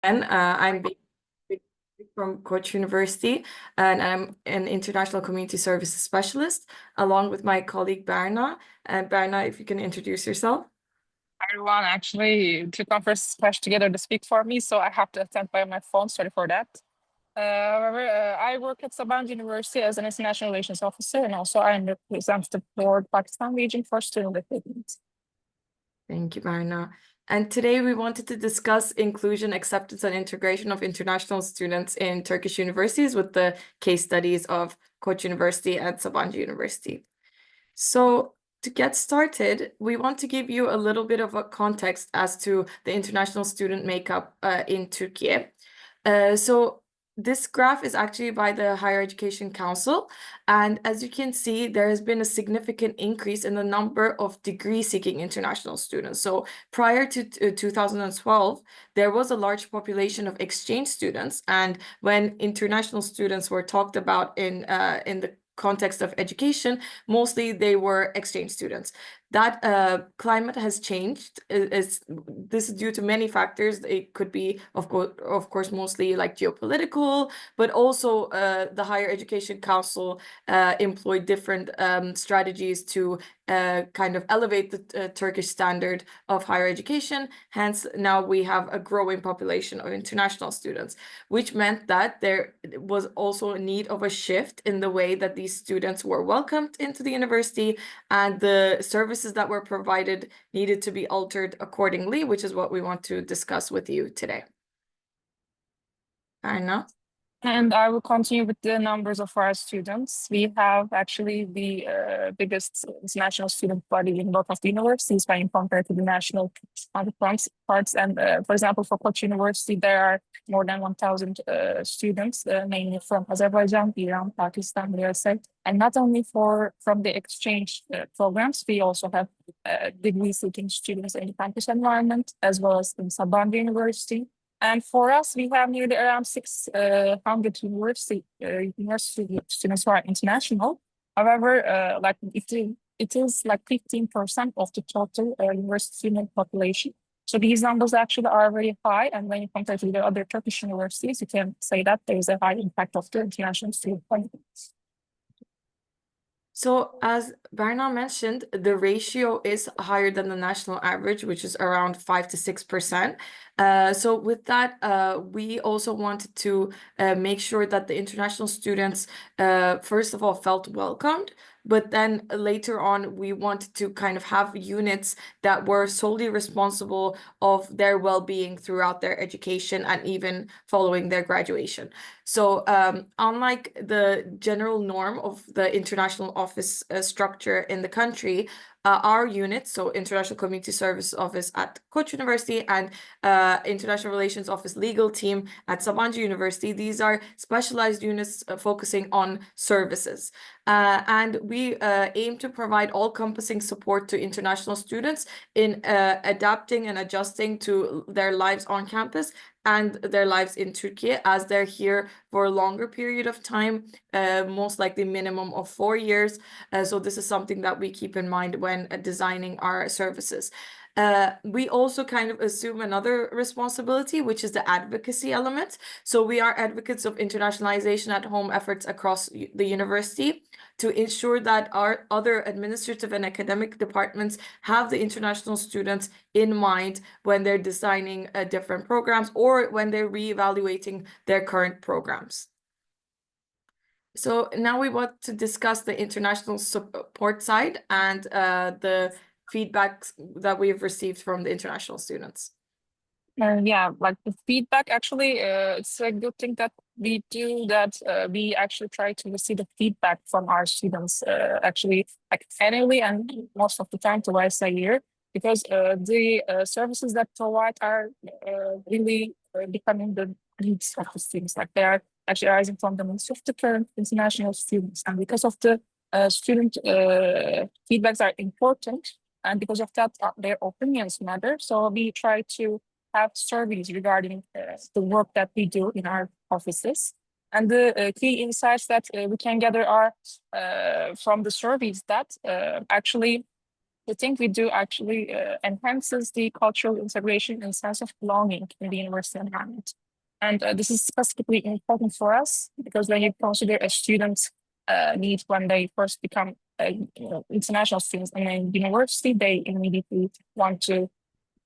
I'm from Koç University, and I'm an international community services specialist, along with my colleague Berna. And Berna, if you can introduce yourself. Everyone actually two conferences crashed together to speak for me, so I have to attend by my phone. Sorry for that. However, I work at Sabancı University as an international relations officer, and also I represent the Board Pakistan region for student affiliates. Thank you, Berna. And today we wanted to discuss inclusion, acceptance, and integration of international students in Turkish universities with the case studies of Koç University and Sabancı University. So to get started, we want to give you a little bit of a context as to the international student makeup in Turkey. So this graph is actually by the Higher Education Council. And as you can see, there has been a significant increase in the number of degree-seeking international students. So prior to 2012, there was a large population of exchange students. And when international students were talked about in the context of education, mostly they were exchange students. That climate has changed. This is due to many factors. It could be, of course, mostly like geopolitical, but also the Higher Education Council employed different strategies to kind of elevate the Turkish standard of higher education. Hence, now we have a growing population of international students, which meant that there was also a need of a shift in the way that these students were welcomed into the university, and the services that were provided needed to be altered accordingly, which is what we want to discuss with you today. Anna? And I will continue with the numbers of our students. We have actually the biggest international student body in both of the universities when compared to the national parts. And for example, for Koç University, there are more than 1,000 students, mainly from Azerbaijan, Iran, Pakistan, USA. And not only from the exchange programs, we also have degree-seeking students in the campus environment, as well as in Sabancı University. And for us, we have nearly around 600 university students who are international. However, like it is like 15% of the total university student population. So these numbers actually are very high. And when you compare to the other Turkish universities, you can say that there is a high impact of the international student population. So as Berna mentioned, the ratio is higher than the national average, which is around 5 to 6%. So with that, we also wanted to make sure that the international students, first of all, felt welcomed. But then later on, we wanted to kind of have units that were solely responsible of their well-being throughout their education and even following their graduation. So unlike the general norm of the international office structure in the country, our units, so International Community Service Office at Koç University and International Relations Office legal team at Sabancı University, these are specialized units focusing on services. And we aim to provide all-encompassing support to international students in adapting and adjusting to their lives on campus and their lives in Turkey, as they're here for a longer period of time, most likely minimum of 4 years. So this is something that we keep in mind when designing our services. We also kind of assume another responsibility, which is the advocacy element. So we are advocates of internationalization at home efforts across the university to ensure that our other administrative and academic departments have the international students in mind when they're designing different programs or when they're reevaluating their current programs. So now we want to discuss the international support side and the feedback that we've received from the international students. Yeah, like the feedback, actually, it's a good thing that we do that. We actually try to receive the feedback from our students, actually, like annually and most of the time twice a year, because the services that provide are really becoming the needs of the students. Like they are actually arising from the needs of the current international students, and because of the student feedbacks are important, and because of that, their opinions matter. So we try to have surveys regarding the work that we do in our offices. And the key insights that we can gather are from the surveys that actually the thing we do actually enhances the cultural integration and sense of belonging in the university environment. And this is specifically important for us because when you consider a student's needs when they first become international students in a university, they immediately want to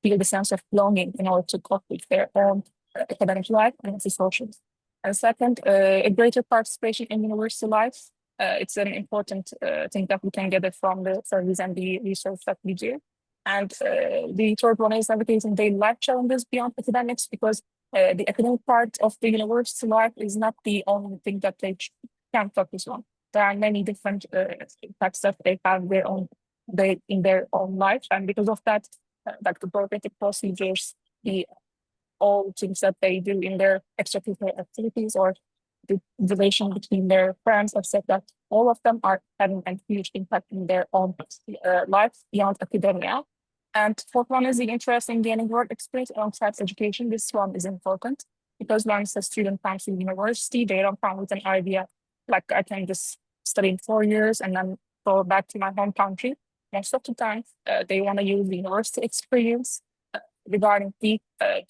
feel the sense of belonging in order to cope with their own academic life and social. And second, a greater participation in university life. It's an important thing that we can gather from the surveys and the research that we do. And the third one is navigating daily life challenges beyond academics, because the academic part of the university life is not the only thing that they can focus on. There are many different impacts that they have in their own life, and because of that, like the bureaucratic procedures, all things that they do in their extracurricular activities, or the relation between their friends, etc. All of them are having a huge impact in their own life beyond academia. And fourth one is the interest in gaining work experience alongside education. This one is important because once a student comes to university, they don't come with an idea like I can just study in 4 years and then go back to my home country. Most of the time, they want to use the university experience regarding the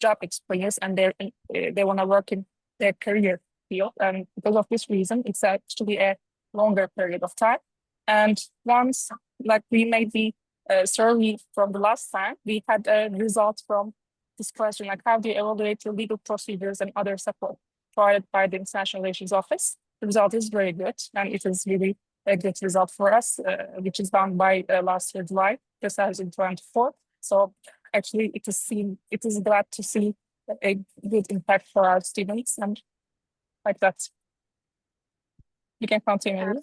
job experience, and they want to work in their career field. And because of this reason, it's actually a longer period of time. And once, like we made the survey from the last time, we had a result from this question, like how do you evaluate the legal procedures and other support provided by the International Relations Office? The result is very good, and it is really a good result for us, which is done by last year, July 2024. So actually, it is glad to see a good impact for our students, and like that. You can continue.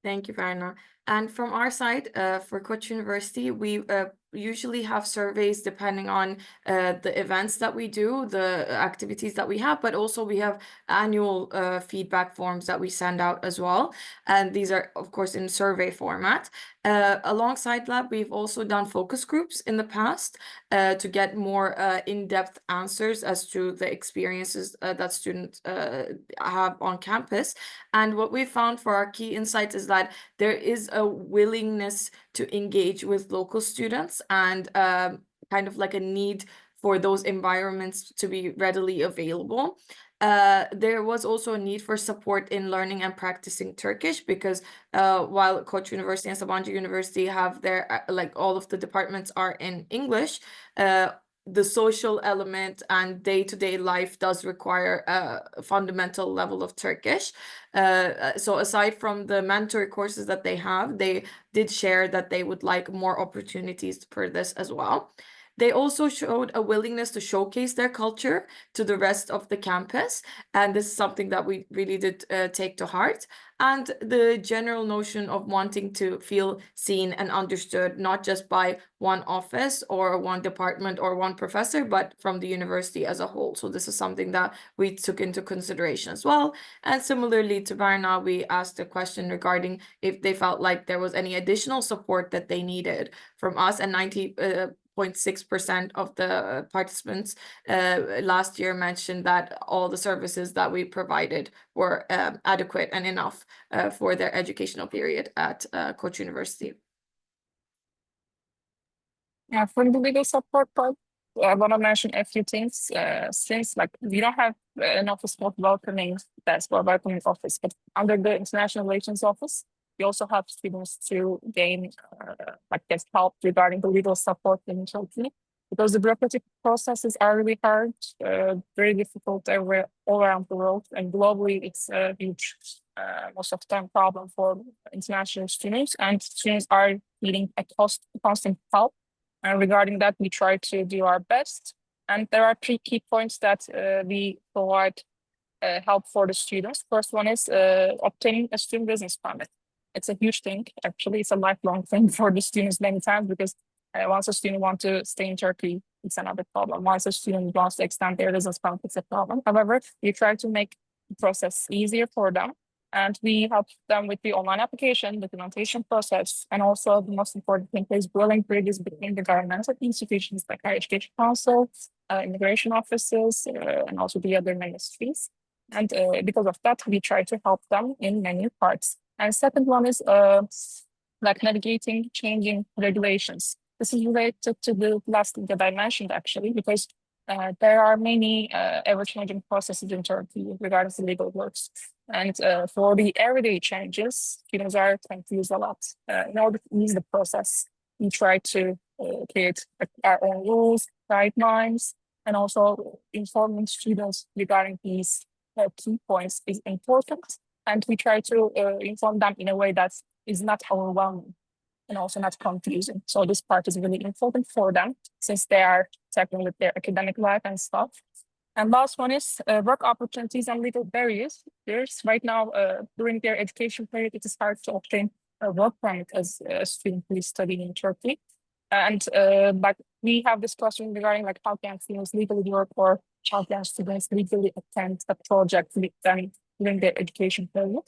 Thank you, Berna. And from our side, for Koç University, we usually have surveys depending on the events that we do, the activities that we have, but also we have annual feedback forms that we send out as well. And these are, of course, in survey format. Alongside that, we've also done focus groups in the past to get more in-depth answers as to the experiences that students have on campus. And what we found for our key insights is that there is a willingness to engage with local students and kind of like a need for those environments to be readily available. There was also a need for support in learning and practicing Turkish because while Koç University and Sabancı University have their, like all of the departments are in English, the social element and day-to-day life does require a fundamental level of Turkish. So aside from the mandatory courses that they have, they did share that they would like more opportunities for this as well. They also showed a willingness to showcase their culture to the rest of the campus. And this is something that we really did take to heart. And the general notion of wanting to feel seen and understood, not just by one office or one department or one professor, but from the university as a whole. So this is something that we took into consideration as well. And similarly to Berna, we asked a question regarding if they felt like there was any additional support that they needed from us, and 90.6% of the participants last year mentioned that all the services that we provided were adequate and enough for their educational period at Koç University. Yeah, for the legal support part, I want to mention a few things. Since like we don't have an office called welcoming desk or welcoming office, but under the International Relations Office, we also have students to gain get help regarding the legal support in Turkey, because the bureaucratic processes are really hard, very difficult all around the world, and globally it's a huge, most of the time, problem for international students, and students are needing a constant help. And regarding that, we try to do our best. And there are 3 key points that we provide help for the students. First one is obtaining a student business permit. It's a huge thing. Actually, it's a lifelong thing for the students many times, because once a student wants to stay in Turkey, it's another problem. Once a student wants to extend their business permit, it's a problem. However, we try to make the process easier for them. And we help them with the online application, documentation process, and also the most important thing is building bridges between the governmental institutions like Higher Education Council, immigration offices, and also the other ministries. And because of that, we try to help them in many parts. And second one is like navigating changing regulations. This is related to the last thing that I mentioned, actually, because there are many ever-changing processes in Turkey regarding the legal works. And for the everyday changes, students are confused a lot. In order to ease the process, we try to create our own rules, guidelines, and also informing students regarding these key points is important. And we try to inform them in a way that is not overwhelming and also not confusing. So this part is really important for them since they are tackling with their academic life and stuff. And last one is work opportunities and legal barriers. There's right now during their education period, it is hard to obtain a work permit as a student who is studying in Turkey. And but we have this question regarding like how can students legally work or how can students legally attend a project with them during their education period.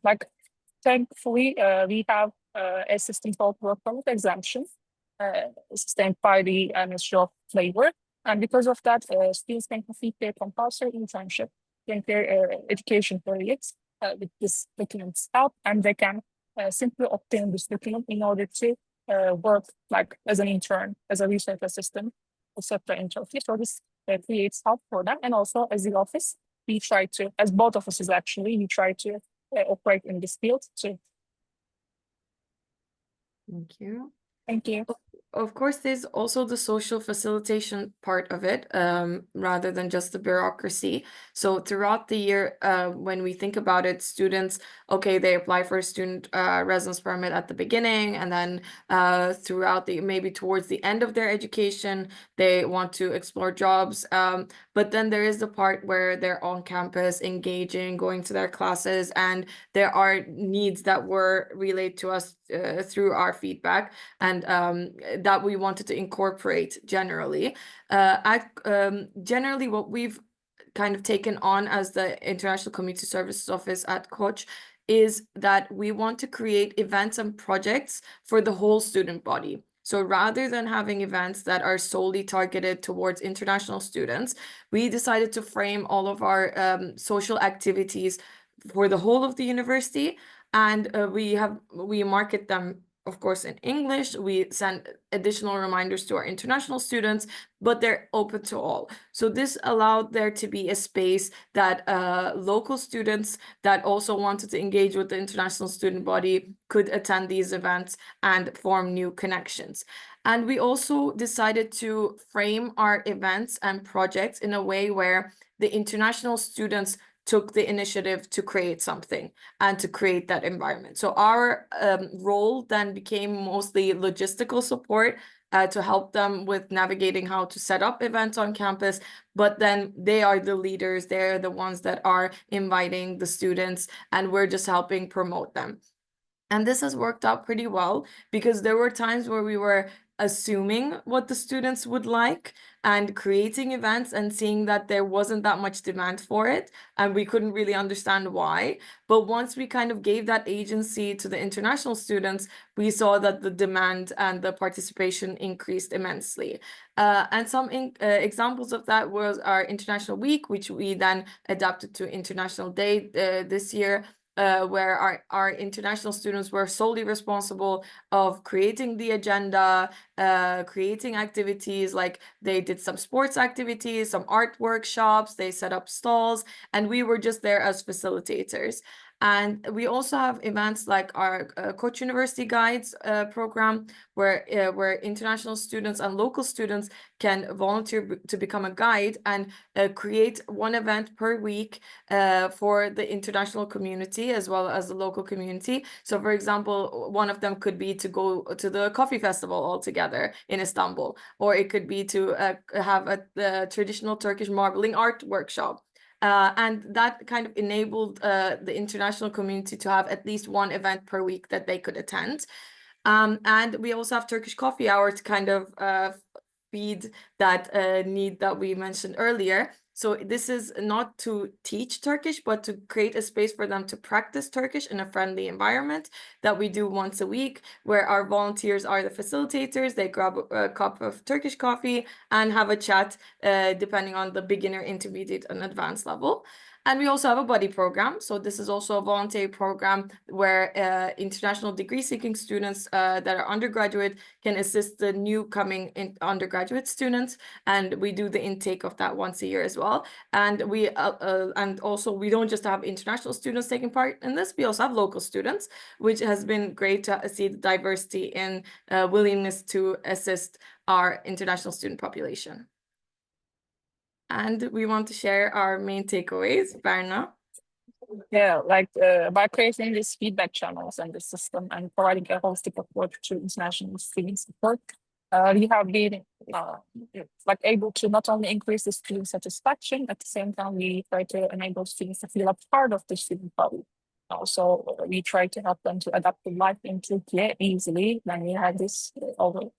Like thankfully, we have a system called work permit exemption, sustained by the Ministry of Labor. And because of that, students can complete their compulsory internship in their education periods with this document's help, and they can simply obtain this document in order to work like as an intern, as a research assistant, etc. in Turkey. So this creates help for them. And also as the office, we try to, as both offices actually, we try to operate in this field too. Thank you. Thank you. Of course, there's also the social facilitation part of it, rather than just the bureaucracy. So throughout the year, when we think about it, students, okay, they apply for a student residence permit at the beginning, and then throughout maybe towards the end of their education, they want to explore jobs. But then there is the part where they're on campus, engaging, going to their classes, and there are needs that were relayed to us through our feedback, and that we wanted to incorporate generally. Generally, what we've kind of taken on as the International Community Services Office at Koç is that we want to create events and projects for the whole student body. So rather than having events that are solely targeted towards international students, we decided to frame all of our social activities for the whole of the university, and we market them, of course, in English. We send additional reminders to our international students, but they're open to all. So this allowed there to be a space that local students that also wanted to engage with the international student body could attend these events and form new connections. And we also decided to frame our events and projects in a way where the international students took the initiative to create something and to create that environment. So our role then became mostly logistical support to help them with navigating how to set up events on campus, but then they are the leaders, they're the ones that are inviting the students, and we're just helping promote them. And this has worked out pretty well because there were times where we were assuming what the students would like and creating events and seeing that there wasn't that much demand for it, and we couldn't really understand why. But once we kind of gave that agency to the international students, we saw that the demand and the participation increased immensely. And some examples of that was our International Week, which we then adapted to International Day this year. Where our international students were solely responsible of creating the agenda, creating activities, like they did some sports activities, some art workshops, they set up stalls, and we were just there as facilitators. And we also have events like our Koç University Guides program, where international students and local students can volunteer to become a guide and create one event per week for the international community as well as the local community. So for example, one of them could be to go to the coffee festival all together in Istanbul, or it could be to have a traditional Turkish marbling art workshop. And that kind of enabled the international community to have at least one event per week that they could attend. And we also have Turkish Coffee Hour to kind of feed that need that we mentioned earlier. So this is not to teach Turkish, but to create a space for them to practice Turkish in a friendly environment that we do once a week, where our volunteers are the facilitators. They grab a cup of Turkish coffee and have a chat, depending on the beginner, intermediate, and advanced level. And we also have a buddy program. So this is also a voluntary program where international degree-seeking students that are undergraduate can assist the new coming undergraduate students, and we do the intake of that once a year as well. And also we don't just have international students taking part in this; we also have local students, which has been great to see the diversity in willingness to assist our international student population. And we want to share our main takeaways, Berna. Yeah, like by creating these feedback channels and the system and providing a holistic approach to international student support, we have been like able to not only increase the student satisfaction, at the same time we try to enable students to feel a part of the student body. Also, we try to help them to adapt to life in Turkey easily when we have this over.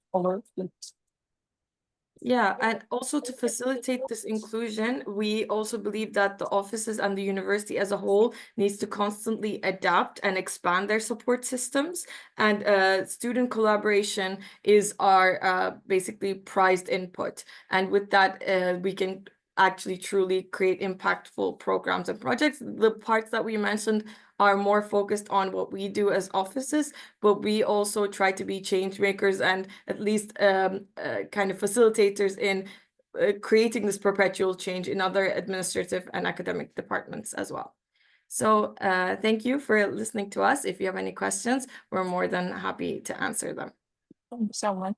Yeah, and also to facilitate this inclusion, we also believe that the offices and the university as a whole needs to constantly adapt and expand their support systems. And student collaboration is our basically prized input. And with that, we can actually truly create impactful programs and projects. The parts that we mentioned are more focused on what we do as offices, but we also try to be change makers and at least kind of facilitators in creating this perpetual change in other administrative and academic departments as well. So thank you for listening to us. If you have any questions, we're more than happy to answer them. Thank you so much.